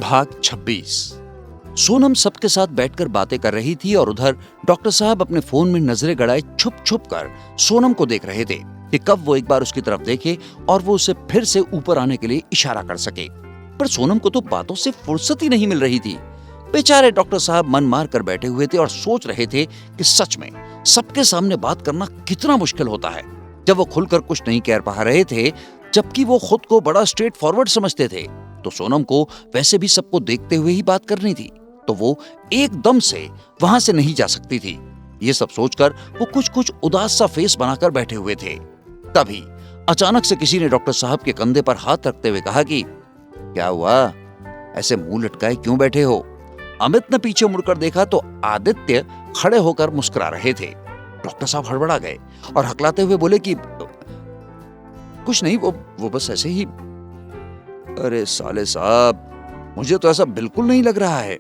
भाग 26। सोनम सबके साथ बैठकर बातें कर रही थी और उधर डॉक्टर साहब अपने फोन में नजरें गड़ाए छुप छुप कर सोनम को देख रहे थे कि कब वो एक बार उसकी तरफ देखे और वो उसे फिर से ऊपर आने के लिए इशारा कर सके। पर सोनम को तो बातों से फुर्सत ही नहीं मिल रही थी। बेचारे डॉक्टर साहब मन मार कर बैठे हुए थे और सोच रहे थे कि सच में सबके सामने बात करना कितना मुश्किल होता है जब वो खुलकर कुछ नहीं कह पा रहे थे, जबकि वो खुद को बड़ा स्ट्रेट फॉरवर्ड समझते थे। तो सोनम को वैसे भी सबको देखते हुए ही बात करनी थी, तो वो एकदम से वहां से नहीं जा सकती थी। ये सब सोचकर वो कुछ कुछ उदास सा फेस बनाकर बैठे हुए थे। तभी अचानक से किसी ने डॉक्टर साहब के कंधे पर हाथ रखते हुए कहा कि क्या हुआ, ऐसे मुंह लटकाए क्यों बैठे हो? अमित ने पीछे मुड़कर देखा तो आदित्य खड़े होकर मुस्कुरा रहे थे। डॉक्टर साहब हड़बड़ा गए और हकलाते हुए बोले कि कुछ नहीं, वो बस ऐसे ही। अरे साले साहब, मुझे तो ऐसा बिल्कुल नहीं लग रहा है।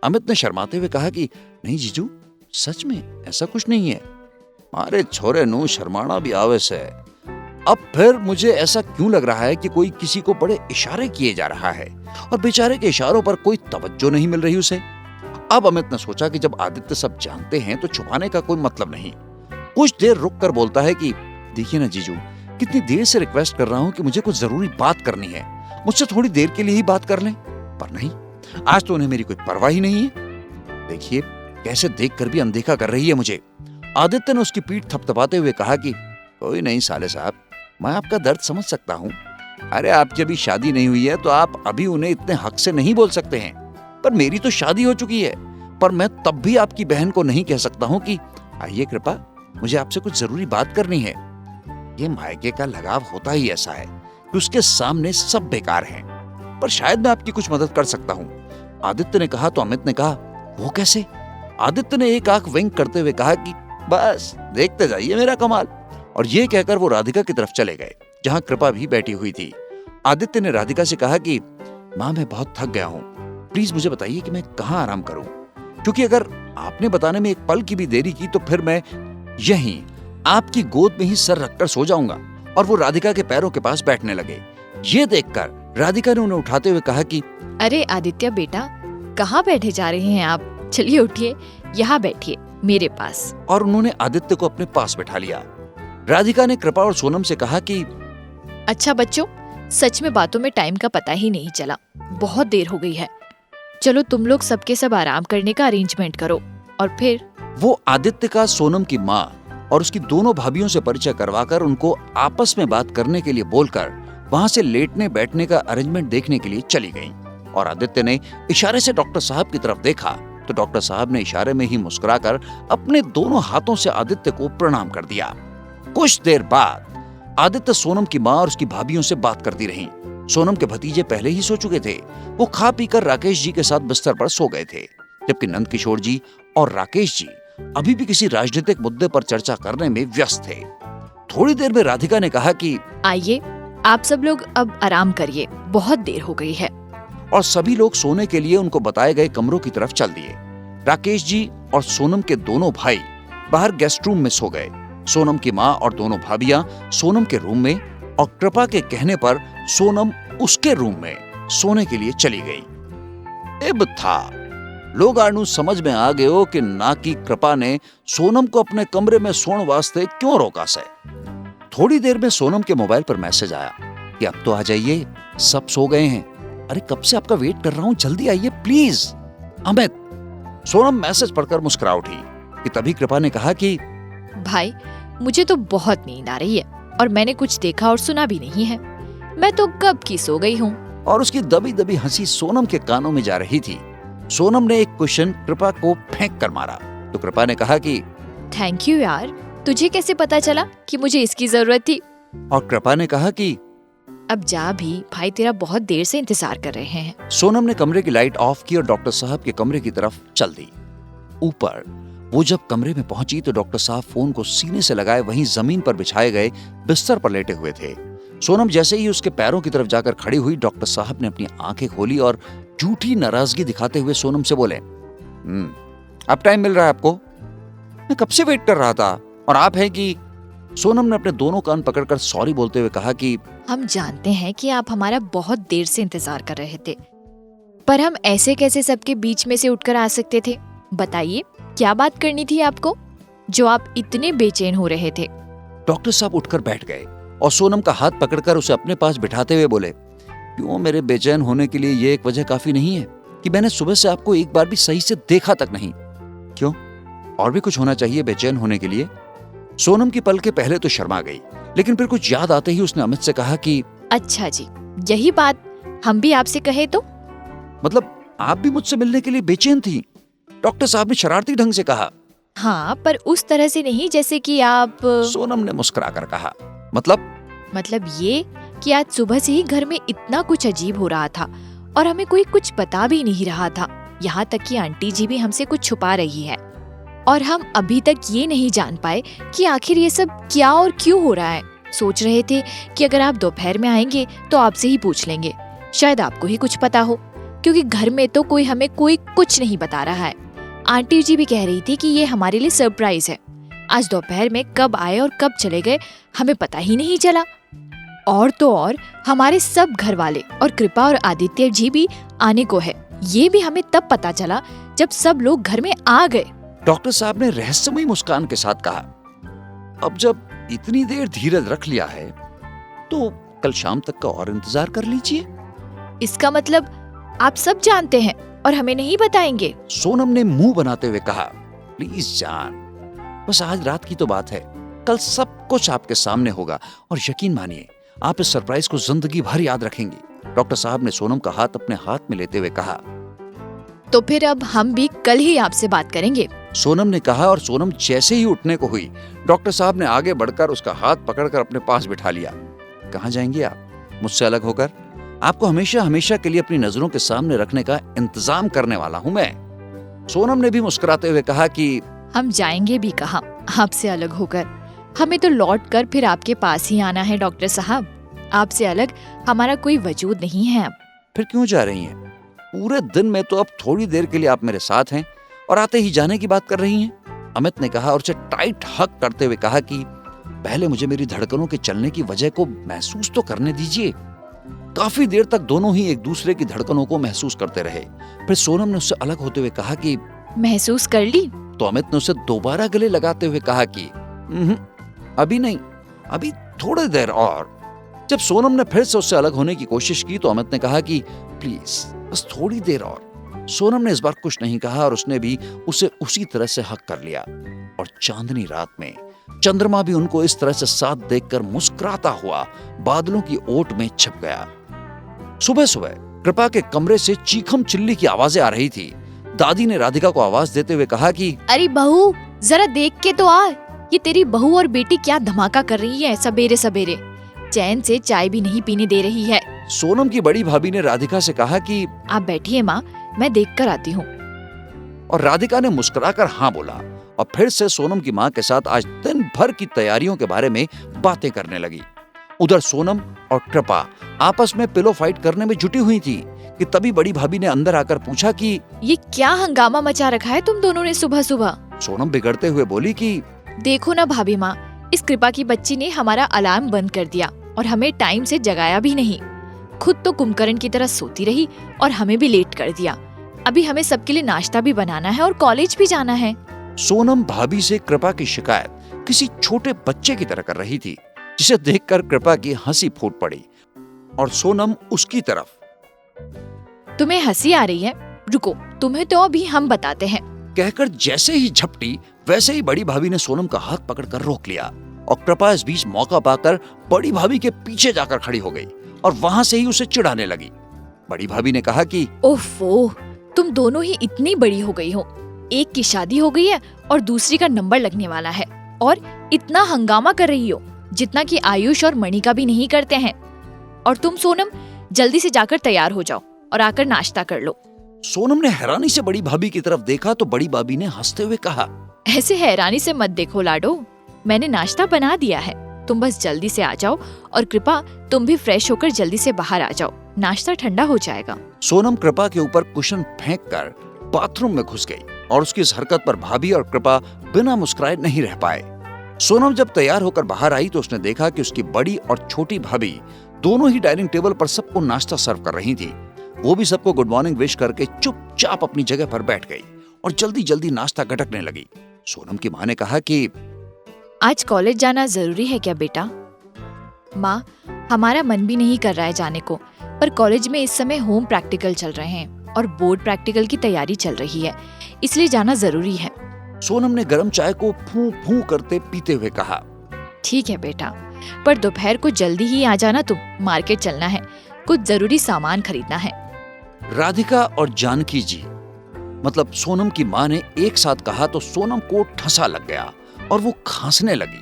अमित ने शर्माते हुए कहा कि नहीं जीजू, सच में ऐसा कुछ नहीं है। मारे छोरे नू शर्माना भी आवेश है। अब फिर मुझे ऐसा क्यों लग रहा है कि कोई किसी को बड़े इशारे किए जा रहा है और बेचारे के इशारों पर कोई तवज्जो नहीं मिल रही उसे। अब अमित ने सोचा कि जब आदित्य सब जानते हैं तो छुपाने का कोई मतलब नहीं। कुछ देर रुक कर बोलता है कि देखिए ना जीजू, कितनी देर से रिक्वेस्ट कर रहा हूं कि मुझे कुछ जरूरी बात करनी है, मुझसे थोड़ी देर के लिए ही बात कर लें। पर नहीं, आज तो उन्हें मेरी कोई परवाह ही नहीं है। देखिए कैसे देखकर भी अनदेखा कर रही है मुझे। आदित्य ने उसकी पीठ थपथपाते हुए कहा कि कोई नहीं साले साहब, मैं आपका दर्द समझ सकता हूँ। अरे आपकी अभी शादी नहीं हुई है तो आप अभी उन्हें इतने हक से नहीं बोल सकते हैं, पर मेरी तो शादी हो चुकी है। पर मैं तब भी आपकी बहन को नहीं कह सकता हूँ कि आइए कृपा, मुझे आपसे कुछ जरूरी बात करनी है। ये मायके का लगाव होता ही ऐसा है कि उसके सामने सब बेकार हैं, पर शायद मैं आपकी कुछ मदद कर सकता हूँ। आदित्य ने कहा तो अमित ने कहा वो कैसे? आदित्य ने एक आंख विंक करते हुए कहा कि बस देखते जाइए मेरा कमाल। और ये कहकर वो राधिका की तरफ चले गए जहां कृपा भी बैठी हुई थी। आदित्य ने राधिका से कहा कि माँ, मैं बहुत थक गया हूँ, प्लीज मुझे बताइए कि मैं कहाँ आराम करूँ, क्योंकि अगर आपने बताने में एक पल की भी देरी की तो फिर मैं यहीं आपकी गोद में ही सर रखकर सो जाऊंगा। और वो राधिका के पैरों के पास बैठने लगे। ये देखकर राधिका ने उन्हें उठाते हुए कहा कि अरे आदित्य बेटा, कहाँ बैठे जा रहे हैं आप? चलिए उठिए, यहाँ बैठिए मेरे पास। और उन्होंने आदित्य को अपने पास बैठा लिया। राधिका ने कृपा और सोनम से कहा कि अच्छा बच्चों, सच में बातों में टाइम का पता ही नहीं चला, बहुत देर हो गई है। चलो तुम लोग सबके सब आराम करने का अरेंजमेंट करो। और फिर वो आदित्य का सोनम की माँ और उसकी दोनों भाभियों से परिचय करवाकर उनको आपस में बात करने के लिए बोलकर वहां से लेटने बैठने का अरेंजमेंट देखने के लिए चली गईं। और आदित्य ने इशारे से डॉक्टर साहब की तरफ देखा तो डॉक्टर साहब ने इशारे में ही मुस्कुराकर अपने दोनों हाथों से आदित्य को प्रणाम कर दिया। कुछ देर बाद आदित्य सोनम की माँ और उसकी भाभियों से बात करती रही। सोनम के भतीजे पहले ही सो चुके थे। वो खा पीकर राकेश जी के साथ बिस्तर पर सो गए थे, जबकि नंद किशोर जी और राकेश जी अभी भी किसी राजनीतिक मुद्दे पर चर्चा करने में व्यस्त थे। थोड़ी देर में राधिका ने कहा कि आइए आप सब लोग अब आराम करिए, बहुत देर हो गई है। और सभी लोग सोने के लिए उनको बताए गए कमरों की तरफ चल दिए। राकेश जी और सोनम के दोनों भाई बाहर गेस्ट रूम में सो गए। सोनम की माँ और दोनों भाभियां सोनम के रूम में और कृपा के कहने पर सोनम उसके रूम में सोने के लिए चली गई। अब था लोग आनू समझ में आ गए हो कि ना कि कृपा ने सोनम को अपने कमरे में सोने वास्ते क्यों रोका से। थोड़ी देर में सोनम के मोबाइल पर मैसेज आया कि अब तो आ जाइए, सब सो गए हैं। अरे कब से आपका वेट कर रहा हूं, जल्दी आइए प्लीज। अमित। सोनम मैसेज पढ़कर मुस्कुरा उठी कि तभी कृपा ने कहा कि भाई, मुझे तो बहुत नींद आ रही है और मैंने कुछ देखा और सुना भी नहीं है। मैं तो कब की सो गई हूँ। और उसकी दबी दबी हंसी सोनम के कानों में जा रही थी। सोनम ने एक क्वेश्चन कृपा को फेंक कर मारा तो कृपा ने कहा कि थैंक यू यार, तुझे कैसे पता चला कि मुझे इसकी जरूरत थी? और कृपा ने कहा कि अब जा भी, भाई तेरा बहुत देर से इंतजार कर रहे हैं। सोनम ने कमरे की लाइट ऑफ की और डॉक्टर साहब के कमरे की तरफ चल दी। ऊपर वो जब कमरे में पहुंची तो डॉक्टर साहब फोन को सीने से लगाए वहीं जमीन पर बिछाए गए बिस्तर पर लेटे हुए थे। सोनम जैसे ही उसके पैरों की तरफ जाकर खड़ी हुई, डॉक्टर साहब ने अपनी आंखें खोली और झूठी नाराजगी दिखाते हुए सोनम से बोले, अब टाइम मिल रहा है आपको? मैं कब से वेट कर रहा था और आप हैं कि। सोनम ने अपने दोनों कान पकड़कर सॉरी बोलते हुए कहा कि हम जानते हैं कि आप हमारा बहुत देर से इंतजार कर रहे थे, पर हम ऐसे कैसे सबके बीच में से उठकर आ सकते थे? बताइए, क्या बात करनी थी आपको जो आप इतने बेचैन हो रहे थे? डॉक्टर साहब उठकर बैठ गए और सोनम का हाथ पकड़कर उसे अपने पास बिठाते हुए बोले, क्यों मेरे बेचैन होने के लिए ये एक वजह काफी नहीं है कि मैंने सुबह से आपको एक बार भी सही से देखा तक नहीं? क्यों, और भी कुछ होना चाहिए बेचैन होने के लिए? सोनम की पलकें पहले तो शर्मा गई, लेकिन फिर कुछ याद आते ही उसने अमित से कहा कि अच्छा जी, यही बात हम भी आपसे कहे तो? मतलब आप भी मुझसे मिलने के लिए बेचैन थी? डॉक्टर साहब ने शरारती ढंग से कहा। हाँ, पर उस तरह से नहीं जैसे कि आप। सोनम ने मुस्कुराकर कहा, मतलब ये कि आज सुबह से ही घर में इतना कुछ अजीब हो रहा था और हमें कोई कुछ बता भी नहीं रहा था। यहाँ तक कि आंटी जी भी हमसे कुछ छुपा रही है और हम अभी तक ये नहीं जान पाए कि आखिर ये सब क्या और क्यों हो रहा है। सोच रहे थे कि अगर आप दोपहर में आएंगे तो आपसे ही पूछ लेंगे, शायद आपको ही कुछ पता हो, क्योंकि घर में तो कोई हमें कोई कुछ नहीं बता रहा है। आंटी जी भी कह रही थी कि ये हमारे लिए सरप्राइज है। आज दोपहर में कब आए और कब चले गए हमें पता ही नहीं चला। और तो और हमारे सब घर वाले और कृपा और आदित्य जी भी आने को है। ये भी हमें तब पता चला जब सब लोग घर में आ गए। डॉक्टर साहब ने रहस्यमयी मुस्कान के साथ कहा, अब जब इतनी देर धीरज रख लिया है तो कल शाम तक का और इंतजार कर लीजिए। इसका मतलब आप सब जानते हैं और हमें नहीं बताएंगे? सोनम ने मुंह बनाते हुए कहा, प्लीज जान, बस आज रात की तो बात है, कल सब कुछ आपके सामने होगा और यकीन मानिए आप इस सरप्राइज को जिंदगी भर याद रखेंगी। डॉक्टर साहब ने सोनम का हाथ अपने हाथ में लेते हुए कहा। तो फिर अब हम भी कल ही आपसे बात करेंगे, सोनम ने कहा और सोनम जैसे ही उठने को हुई, डॉक्टर साहब ने आगे बढ़कर उसका हाथ पकड़कर अपने पास बिठा लिया। कहाँ जाएंगे आप मुझसे अलग होकर? आपको हमेशा हमेशा के लिए अपनी नजरों के सामने रखने का इंतजाम करने वाला हूं मैं। सोनम ने भी मुस्कुराते हुए कहा कि हम जाएंगे भी कहाँ आपसे अलग होकर? हमें तो लौट कर फिर आपके पास ही आना है डॉक्टर साहब। आपसे अलग हमारा कोई वजूद नहीं है अब। फिर क्यों जा रही हैं? पूरे दिन में तो अब थोड़ी देर के लिए आप मेरे साथ हैं और आते ही जाने की बात कर रही हैं। अमित ने कहा और उसे टाइट हक करते हुए कहा कि पहले मुझे मेरी धड़कनों के चलने की वजह को महसूस तो करने दीजिए। काफी देर तक दोनों ही एक दूसरे की धड़कनों को महसूस करते रहे। फिर सोनम ने उससे अलग होते हुए कहा कि महसूस कर ली? तो अमित ने उसे दोबारा गले लगाते हुए कहा कि अभी नहीं, अभी थोड़ी देर और। जब सोनम ने फिर से उससे अलग होने की कोशिश की तो अमित ने कहा कि प्लीज बस थोड़ी देर और। सोनम ने इस बार कुछ नहीं कहा और उसने भी उसे उसी तरह से हक कर लिया। और चांदनी रात में चंद्रमा भी उनको इस तरह से साथ देखकर मुस्कुराता हुआ बादलों की ओट में छिप गया। सुबह सुबह कृपा के कमरे से चीखम चिल्ली की आवाजें आ रही थी। दादी ने राधिका को आवाज देते हुए कहा कि अरे बहू, जरा देख के तो आ, ये तेरी बहू और बेटी क्या धमाका कर रही है सवेरे सवेरे। चैन से चाय भी नहीं पीने दे रही है। सोनम की बड़ी भाभी ने राधिका से कहा कि आप बैठिए माँ, मैं देख कर आती हूँ। और राधिका ने मुस्कुराकर हाँ बोला और फिर से सोनम की माँ के साथ आज दिन भर की तैयारियों के बारे में बातें करने लगी। उधर सोनम और कृपा आपस में पिलो फाइट करने में जुटी हुई थी कि तभी बड़ी भाभी ने अंदर आकर पूछा कि ये क्या हंगामा मचा रखा है तुम दोनों ने सुबह सुबह? सोनम बिगड़ते हुए बोली कि देखो ना भाभी माँ, इस कृपा की बच्ची ने हमारा अलार्म बंद कर दिया और हमें टाइम से जगाया भी नहीं। खुद तो कुंभकर्ण की तरह सोती रही और हमें भी लेट कर दिया। अभी हमें सबके लिए नाश्ता भी बनाना है और कॉलेज भी जाना है। सोनम भाभी से कृपा की शिकायत किसी छोटे बच्चे की तरह कर रही थी, जिसे देखकर कृपा की हंसी फूट पड़ी और सोनम उसकी तरफ। तुम्हें हंसी आ रही है? रुको, तुम्हें तो अभी हम बताते हैं, कहकर जैसे ही झपटी वैसे ही बड़ी भाभी ने सोनम का हाथ पकड़कर रोक लिया और कृपा इस बीच मौका पाकर बड़ी भाभी के पीछे जाकर खड़ी हो गई और वहां से ही उसे चिढ़ाने लगी। बड़ी भाभी ने कहा कि ओफो, तुम दोनों ही इतनी बड़ी हो गई हो। एक की शादी हो गई है और दूसरी का नंबर लगने वाला है और इतना हंगामा कर रही हो जितना कि आयुष और मणिका भी नहीं करते हैं। और तुम सोनम, जल्दी से जाकर तैयार हो जाओ और आकर नाश्ता कर लो। सोनम ने हैरानी से बड़ी भाभी की तरफ देखा तो बड़ी भाभी ने हंसते हुए कहा, ऐसे हैरानी से मत देखो लाडो, मैंने नाश्ता बना दिया है, तुम बस जल्दी से आ जाओ। और कृपा, तुम भी फ्रेश होकर जल्दी से बाहर आ जाओ, नाश्ता ठंडा हो जाएगा। सोनम कृपा के ऊपर कुशन फेंककर बाथरूम में घुस गई और उसकी इस हरकत पर भाभी और कृपा बिना मुस्कुराए नहीं रह पाए। सोनम जब तैयार होकर बाहर आई तो उसने देखा कि उसकी बड़ी और छोटी भाभी दोनों ही डाइनिंग टेबल पर सबको नाश्ता सर्व कर रही थी। वो भी सबको गुड मॉर्निंग विश करके चुपचाप अपनी जगह पर बैठ गई और जल्दी जल्दी नाश्ता गटकने लगी। सोनम की माँ ने कहा कि आज कॉलेज जाना जरूरी है क्या बेटा? माँ, हमारा मन भी नहीं कर रहा है जाने को, पर कॉलेज में इस समय होम प्रैक्टिकल चल रहे हैं और बोर्ड प्रैक्टिकल की तैयारी चल रही है, इसलिए जाना जरूरी है। सोनम ने गर्म चाय को फूं फूं करते पीते हुए कहा, ठीक है बेटा, पर दोपहर को जल्दी ही आ जाना तुम, मार्केट चलना है, कुछ जरूरी सामान खरीदना है। राधिका और जानकी जी, मतलब सोनम की माँ ने एक साथ कहा तो सोनम को ठसा लग गया और वो खांसने लगी।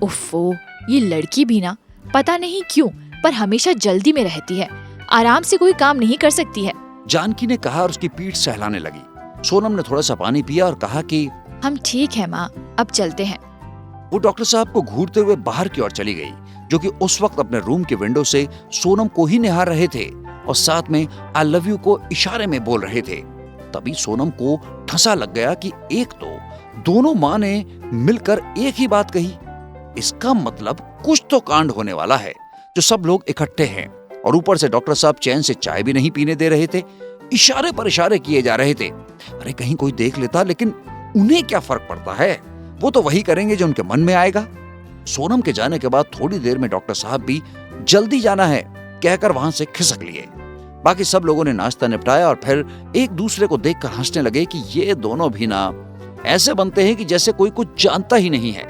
उफ़्फ़ो, ये लड़की भी ना, पता नहीं क्यों, पर हमेशा जल्दी में रहती है, आराम से कोई काम नहीं कर सकती है। जानकी ने कहा और उसकी पीठ सहलाने लगी। सोनम ने थोड़ा सा पानी पिया और कहा कि हम ठीक है माँ, अब चलते हैं। वो डॉक्टर साहब को घूरते हुए बाहर की ओर चली गई, जो कि उस वक्त अपने रूम के विंडो से सोनम को ही निहार रहे थे और साथ में आई लव यू को इशारे में बोल रहे थे। तभी सोनम को ठसा लग गया कि एक तो दोनों माँ ने मिलकर एक ही बात कही, इसका मतलब कुछ तो कांड होने वाला है जो सब लोग इकट्ठे हैं, और ऊपर से डॉक्टर साहब चैन से चाय भी नहीं पीने दे रहे थे, इशारे पर इशारे किए जा रहे थे। अरे कहीं कोई देख लेता, लेकिन उन्हें क्या फर्क पड़ता है, वो तो वही करेंगे जो उनके मन में आएगा। सोनम के जाने के बाद थोड़ी देर में डॉक्टर साहब भी जल्दी जाना है कहकर वहां से खिसक लिए। बाकी सब लोगों ने नाश्ता निपटाया और फिर एक दूसरे को देखकर हंसने लगे कि ये दोनों भी ना ऐसे बनते हैं कि जैसे कोई कुछ जानता ही नहीं है।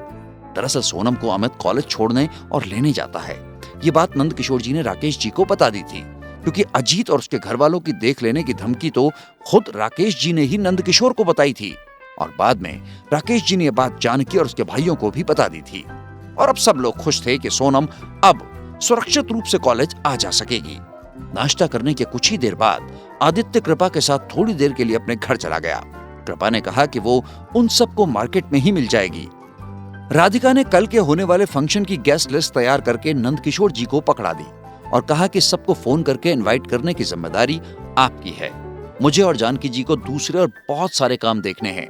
दरअसल सोनम को अमित कॉलेज छोड़ने और लेने जाता है। ये बात नंद किशोर जी ने राकेश जी को बता दी थी, क्योंकि अजीत और उसके घर वालों की देख लेने की धमकी तो खुद राकेश जी ने ही नंद किशोर को बताई थी, और बाद में राकेश जी ने यह बात जानकी और उसके भाइयों को भी बता दी थी। और अब सब लोग खुश थे कि सोनम अब सुरक्षित रूप से कॉलेज आ जा सकेगी। नाश्ता करने के कुछ ही देर बाद आदित्य कृपा के साथ थोड़ी देर के लिए अपने घर चला गया। कृपा ने कहा कि वो उन सबको मार्केट में ही मिल जाएगी। राधिका ने कल के होने वाले फंक्शन की गेस्ट लिस्ट तैयार करके नंद किशोर जी को पकड़ा दी और कहा कि सबको फोन करके इनवाइट करने की जिम्मेदारी आपकी है। मुझे और जानकी जी को दूसरे और बहुत सारे काम देखने हैं।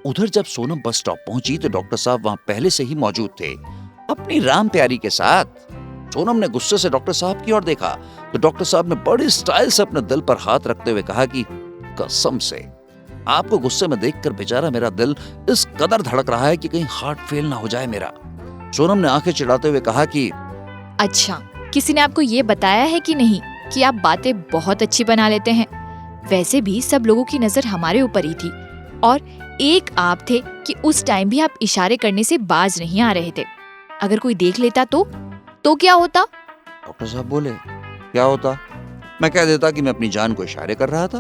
उधर जब सोनम बस स्टॉप पहुंची तो डॉक्टर साहब वहां पहले से ही मौजूद थे, अपनी राम प्यारी के साथ। सोनम ने गुस्से से डॉक्टर साहब की ओर देखा तो डॉक्टर साहब ने बड़ी स्टाइल से अपने दिल पर हाथ रखते हुए कहा कि कसम से आपको गुस्से में देखकर बेचारा मेरा दिल इस कदर धड़क रहा है कि कहीं हार्ट फेल ना हो जाए मेरा। सोनम ने आंखें चिढ़ाते हुए कहा कि अच्छा, किसी ने आपको ये बताया है कि नहीं कि आप बातें बहुत अच्छी बना लेते हैं? वैसे भी सब लोगों की नजर हमारे ऊपर ही थी, और एक आप थे कि उस टाइम भी आप इशारे करने से बाज नहीं आ रहे थे। अगर कोई देख लेता तो क्या होता? डॉक्टर साहब बोले, क्या होता? मैं कह देता कि मैं अपनी जान को इशारे कर रहा था।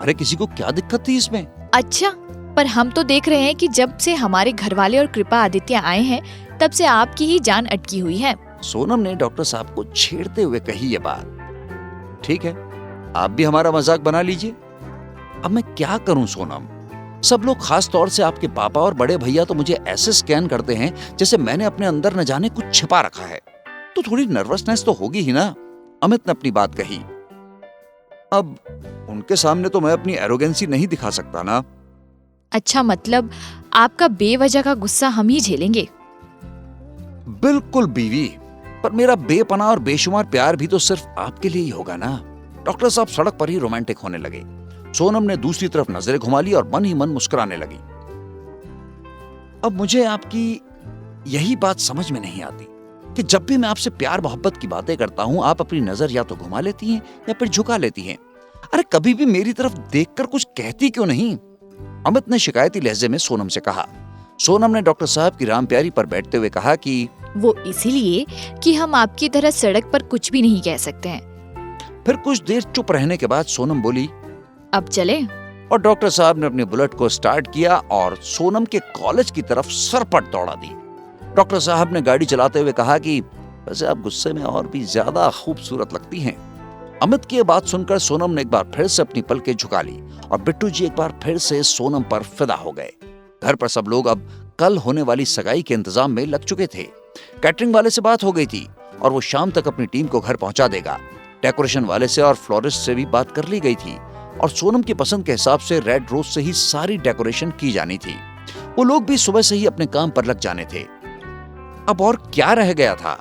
अरे किसी को क्या दिक्कत थी इसमें? अच्छा, पर हम तो देख रहे हैं कि जब से हमारे घरवाले और कृपा आदित्य आए हैं तब से आपकी ही जान अटकी हुई है। सोनम ने डॉक्टर साहब को छेड़ते हुए कही ये बात। ठीक है, आप भी हमारा मजाक बना लीजिए। अब मैं क्या करूं सोनम? सब लोग, खास तौर से आपके पापा और बड़े भैया तो मुझे ऐसे स्कैन करते हैं जैसे मैंने अपने अंदर न जाने कुछ छिपा रखा है। तो थोड़ी नर्वसनेस तो होगी ही ना। अमित ने अपनी बात कही। अब उनके सामने तो मैं अपनी एरोगेंसी नहीं दिखा सकता ना। अच्छा, मतलब आपका बेवजह का गुस्सा हम ही झेलेंगे? बिल्कुल बीवी, पर मेरा बेपनाह और बेशुमार प्यार भी तो सिर्फ आपके लिए ही होगा ना। डॉक्टर साहब सड़क पर ही रोमांटिक होने लगे। सोनम ने दूसरी तरफ नजरें घुमा ली और मन ही मन मुस्कुराने लगी। अब मुझे आपकी यही बात समझ में नहीं आती कि जब भी मैं आपसे प्यार मोहब्बत की बातें करता हूं, आप अपनी नजर या तो घुमा लेती हैं या फिर झुका लेती हैं। अरे कभी भी मेरी तरफ देखकर कुछ कहती क्यों नहीं? अमित ने शिकायती लहजे में सोनम से कहा। सोनम ने डॉक्टर साहब की राम प्यारी पर बैठते हुए कहा कि वो इसीलिए कि हम आपकी तरह सड़क पर कुछ भी नहीं कह सकते हैं। फिर कुछ देर चुप रहने के बाद सोनम बोली, अब चले? और डॉक्टर साहब ने अपनी बुलेट को स्टार्ट किया और सोनम के कॉलेज की तरफ सरपट दौड़ा दी। डॉक्टर साहब ने गाड़ी चलाते हुए कहा कि वैसे आप गुस्से में और भी ज्यादा खूबसूरत लगती हैं। अमित की यह बात सुनकर सोनम ने एक बार फिर से अपनी पलकें झुका ली और बिट्टू जी एक बार फिर से सोनम पर फिदा हो गए। घर पर सब लोग अब कल होने वाली सगाई के इंतजाम में लग चुके थे। कैटरिंग वाले से बात हो गई थी और वो शाम तक अपनी टीम को घर पहुंचा देगा। डेकोरेशन वाले से और फ्लोरिस्ट से भी बात कर ली गई थी और सोनम की पसंद के हिसाब से रेड रोज से ही सारी डेकोरेशन की जानी थी। वो लोग भी सुबह से ही अपने काम पर लग जाने थे। अब और क्या रह गया था?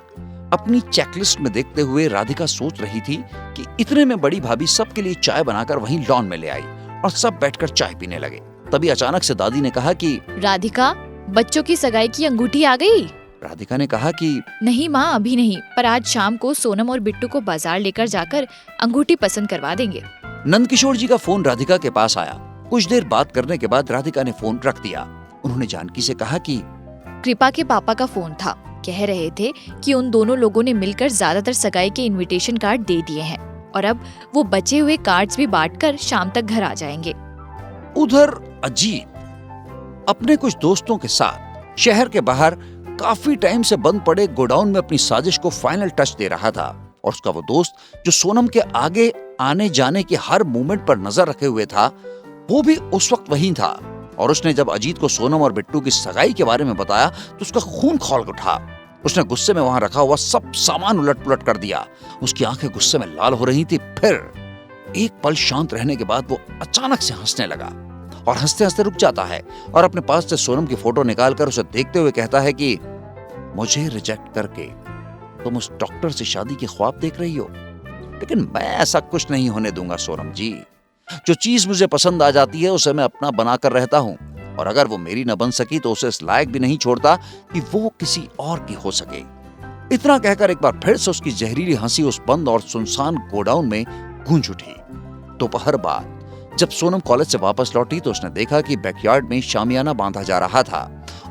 अपनी चेकलिस्ट में देखते हुए राधिका सोच रही थी कि इतने में बड़ी भाभी सबके लिए चाय बनाकर वहीं लॉन में ले आई और सब बैठकर चाय पीने लगे। तभी अचानक से दादी ने कहा कि राधिका, बच्चों की सगाई की अंगूठी आ गई। राधिका ने कहा कि नहीं माँ, अभी नहीं, पर आज शाम को सोनम और बिट्टू को बाजार लेकर जाकर अंगूठी पसंद करवा देंगे। नंदकिशोर जी का फोन राधिका के पास आया। कुछ देर बात करने के बाद राधिका ने फोन रख दिया। उन्होंने जानकी से कहा कि कृपा के पापा का फोन था, कह रहे थे कि उन दोनों लोगों ने मिलकर ज्यादातर सगाई के इनविटेशन कार्ड दे दिए हैं और अब वो बचे हुए कार्ड्स भी बांटकर शाम तक घर आ जाएंगे। उधर अजीत अपने कुछ दोस्तों के साथ शहर के बाहर काफी टाइम से बंद पड़े गोडाउन में अपनी साजिश को फाइनल टच दे रहा था और उसका वो दोस्त जो सोनम के आगे आने जाने की हर मूवमेंट पर नजर रखे हुए था, वो भी उस वक्त वहीं था। और उसने जब अजीत को सोनम और बिट्टू की सगाई के बारे में बताया तो उसका खून खौल उठा। उसने गुस्से में वहां रखा हुआ सब सामान उलट पुलट कर दिया। उसकी आंखें गुस्से में लाल हो रही थी। फिर एक पल शांत रहने के बाद वो अचानक से हंसने लगा और हंसते हंसते रुक जाता है और अपने पास से सोनम की फोटो निकालकर उसे देखते हुए कहता है कि मुझे रिजेक्ट करके तुम उस डॉक्टर से शादी के ख्वाब देख रही हो, लेकिन मैं ऐसा कुछ नहीं होने दूंगा सोनम जी। जो चीज मुझे पसंद आ जाती है उसे मैं अपना बनाकर रहता हूँ और अगर वो मेरी न बन सकी तो उसे इस लायक भी नहीं छोड़ता कि वो किसी और की हो सके। इतना कहकर एक बार फिर से उसकी जहरीली हंसी उस बंद और सुनसान गोडाउन में गूंज उठी। दोपहर बाद जब सोनम कॉलेज से वापस लौटी तो उसने देखा कि बैकयार्ड में शामियाना बांधा जा रहा था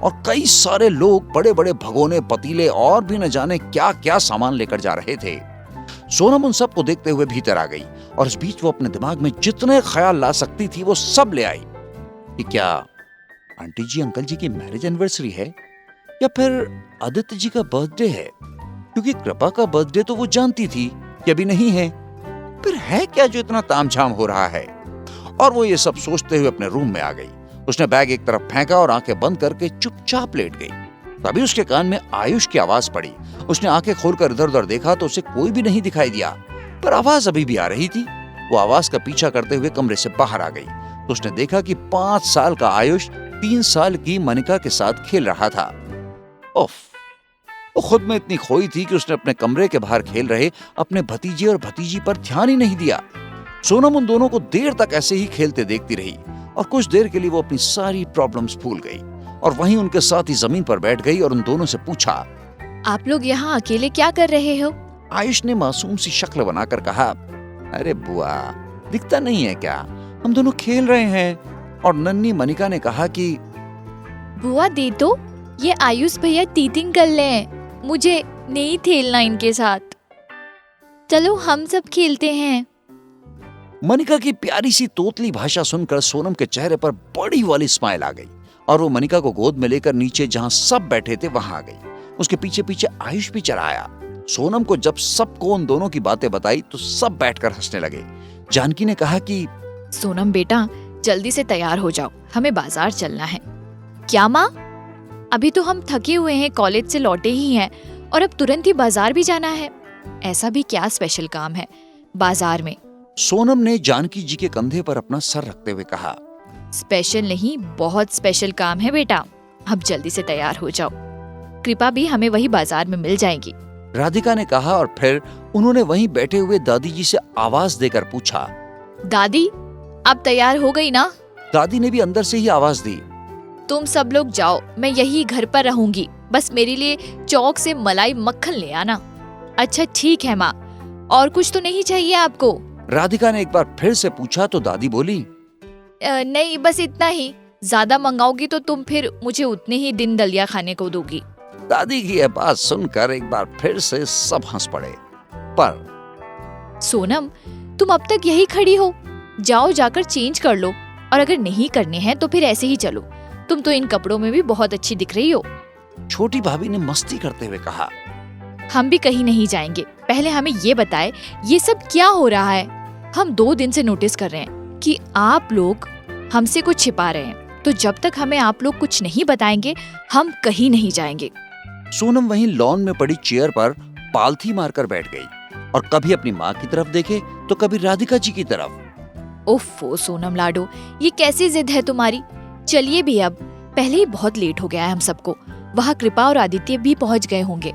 और कई सारे लोग बड़े बड़े भगोने, पतीले और भी न जाने क्या क्या सामान लेकर जा रहे थे। सोनम उन सब को देखते हुए भीतर आ गई और इस बीच वो अपने दिमाग में जितने ख्याल ला सकती थी वो सब ले आई कि क्या आंटी जी अंकल जी की मैरिज एनिवर्सरी है या फिर आदित्य जी का बर्थडे है, क्योंकि कृपा का बर्थडे तो वो जानती थी कि अभी नहीं है। फिर है क्या जो इतना तामझाम हो रहा है। और वो ये सब सोचते हुए अपने रूम में आ गई। उसने बैग एक तरफ फेंका और आंखें बंद करके चुपचाप लेट गई। तभी उसके कान में आयुष की आवाज पड़ी। उसने आंखें खोलकर इधर उधर देखा तो उसे कोई भी नहीं दिखाई दिया, पर आवाज अभी भी आ रही थी। वो आवाज का पीछा करते हुए कमरे से बाहर आ गई तो उसने देखा कि 5 साल का आयुष 3 साल की मनिका के साथ खेल रहा था। उफ, वो खुद में इतनी खोई थी कि उसने अपने कमरे के बाहर खेल रहे अपने भतीजे और भतीजी पर ध्यान ही नहीं दिया। सोनम उन दोनों को देर तक ऐसे ही खेलते देखती रही और कुछ देर के लिए वो अपनी सारी प्रॉब्लम्स भूल गई और वहीं उनके साथ ही जमीन पर बैठ गई और उन दोनों से पूछा, आप लोग यहाँ अकेले क्या कर रहे हो? आयुष ने मासूम सी शक्ल बनाकर कहा, अरे बुआ, दिखता नहीं है क्या, हम दोनों खेल रहे हैं। और नन्ही मनिका ने कहा कि बुआ दे दो, ये आयुष भैया टीटिंग कर ले, मुझे नहीं खेलना इनके साथ, चलो हम सब खेलते हैं। मनिका की प्यारी सी तोतली भाषा सुनकर सोनम के चेहरे पर बड़ी वाली स्माइल आ गई और वो मनिका को गोद में लेकर नीचे जहां सब बैठे थे वहां आ गई। उसके पीछे पीछे आयुष भी चला आया। सोनम को जब सबको उन दोनों की बातें बताई तो सब बैठकर हंसने लगे। जानकी ने कहा कि सोनम बेटा, जल्दी से तैयार हो जाओ, हमें बाजार चलना है। क्या माँ? अभी तो हम थके हुए हैं, कॉलेज से लौटे ही हैं और अब तुरंत ही बाजार भी जाना है। ऐसा भी क्या स्पेशल काम है बाजार में? सोनम ने जानकी जी के कंधे पर अपना सर रखते हुए कहा, स्पेशल नहीं, बहुत स्पेशल काम है बेटा, अब जल्दी से तैयार हो जाओ। कृपा भी हमें वही बाजार में मिल जाएगी, राधिका ने कहा और फिर उन्होंने वहीं बैठे हुए दादी जी से आवाज देकर पूछा, दादी अब तैयार हो गई ना? दादी ने भी अंदर से ही आवाज दी, तुम सब लोग जाओ, मैं यही घर पर रहूंगी, बस मेरे लिए चौक से मलाई मक्खन ले आना। अच्छा ठीक है माँ, और कुछ तो नहीं चाहिए आपको? राधिका ने एक बार फिर से पूछा तो दादी बोली, नहीं बस इतना ही, ज्यादा मंगाओगी तो तुम फिर मुझे उतने ही दिन दलिया खाने को दोगी। दादी की यह बात सुनकर एक बार फिर से सब हंस पड़े। पर सोनम, तुम अब तक यही खड़ी हो, जाओ जाकर चेंज कर लो, और अगर नहीं करने हैं तो फिर ऐसे ही चलो, तुम तो इन कपड़ों में भी बहुत अच्छी दिख रही हो। छोटी भाभी ने मस्ती करते हुए कहा, हम भी कहीं नहीं जाएंगे, पहले हमें ये बताए ये सब क्या हो रहा है। हम 2 दिन से नोटिस कर रहे हैं कि आप लोग हमसे कुछ छिपा रहे हैं, तो जब तक हमें आप लोग कुछ नहीं बताएंगे हम कहीं नहीं जाएंगे। सोनम वहीं लॉन में पड़ी चेयर पर पालथी मारकर बैठ गई और कभी अपनी माँ की तरफ देखे तो कभी राधिका जी की तरफ। ओफो सोनम लाडो, ये कैसी जिद है तुम्हारी? चलिए भी अब, पहले ही बहुत लेट हो गया है हम सबको, वहाँ कृपा और आदित्य भी पहुँच गए होंगे।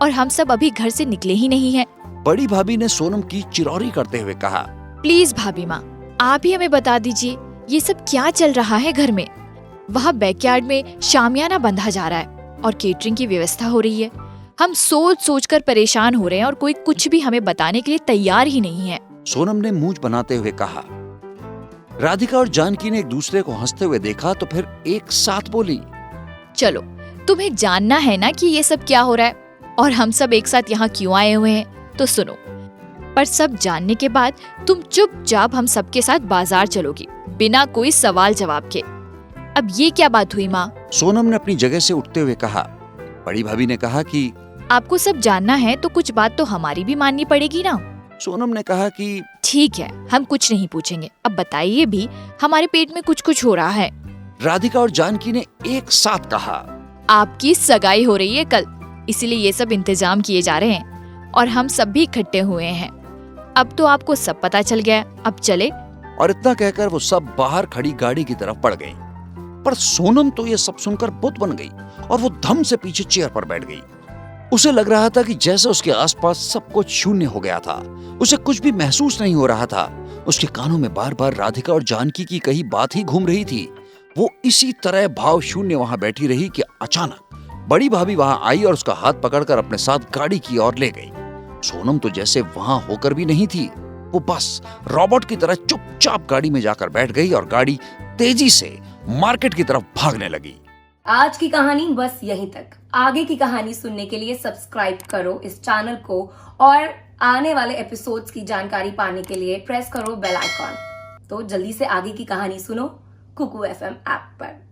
और हम सब अभी घर से निकले ही नहीं हैं। बड़ी भाभी ने सोनम की चिरौरी करते हुए कहा। प्लीज भाभी माँ, आप ही हमें बता दीजिए ये सब क्या चल रहा है घर में। वहाँ बैकयार्ड में शामियाना बंधा जा रहा है और केटरिंग की व्यवस्था हो रही है। हम सोच सोच कर परेशान हो रहे हैं और कोई कुछ भी हमें बताने के लिए तैयार ही नहीं है। सोनम ने मूंछ बनाते हुए कहा। राधिका और जानकी ने एक दूसरे को हंसते हुए देखा तो फिर एक साथ बोली, चलो, तुम्हें जानना है ना कि ये सब क्या हो रहा है और हम सब एक साथ यहाँ क्यों आए हुए हैं, तो सुनो। पर सब जानने के बाद तुम चुपचाप हम सबके साथ बाजार चलोगी बिना कोई सवाल जवाब के। अब ये क्या बात हुई माँ? सोनम ने अपनी जगह से उठते हुए कहा। बड़ी भाभी ने कहा कि आपको सब जानना है तो कुछ बात तो हमारी भी माननी पड़ेगी ना। सोनम ने कहा कि ठीक है, हम कुछ नहीं पूछेंगे। अब बताइए भी, हमारे पेट में कुछ कुछ हो रहा है। राधिका और जानकी ने एक साथ कहा। आपकी सगाई हो रही है कल, इसीलिए ये सब इंतजाम किए जा रहे हैं और हम सब भी इकट्ठे हुए हैं। अब तो आपको सब पता चल गया, अब चले। और इतना कहकर वो सब बाहर खड़ी गाड़ी की तरफ बढ़ गई। पर सोनम तो ये सब सुनकर बुत बन गई और वो धम से पीछे चेयर पर बैठ गई। उसे लग रहा था कि जैसे उसके आसपास सब कुछ शून्य हो गया था। उसे कुछ भी महसूस नहीं हो रहा था। उसके कानों में बार बार राधिका और जानकी की कही बात ही घूम रही थी। वो इसी तरह भाव शून्य वहां बैठी रही कि अचानक बड़ी भाभी वहां आई और उसका हाथ पकड़कर अपने साथ गाड़ी की ओर ले गई। सोनम तो जैसे वहां होकर भी नहीं थी। वो बस रोबोट की तरह चुपचाप गाड़ी में जाकर बैठ गई और गाड़ी तेजी से मार्केट की तरफ भागने लगी। आज की कहानी बस यहीं तक। आगे की कहानी सुनने के लिए सब्सक्राइब करो इस चैनल को और आने वाले एपिसोड्स की जानकारी पाने के लिए प्रेस करो बेल आइकॉन। तो जल्दी से आगे की कहानी सुनो कुकू FM ऐप पर।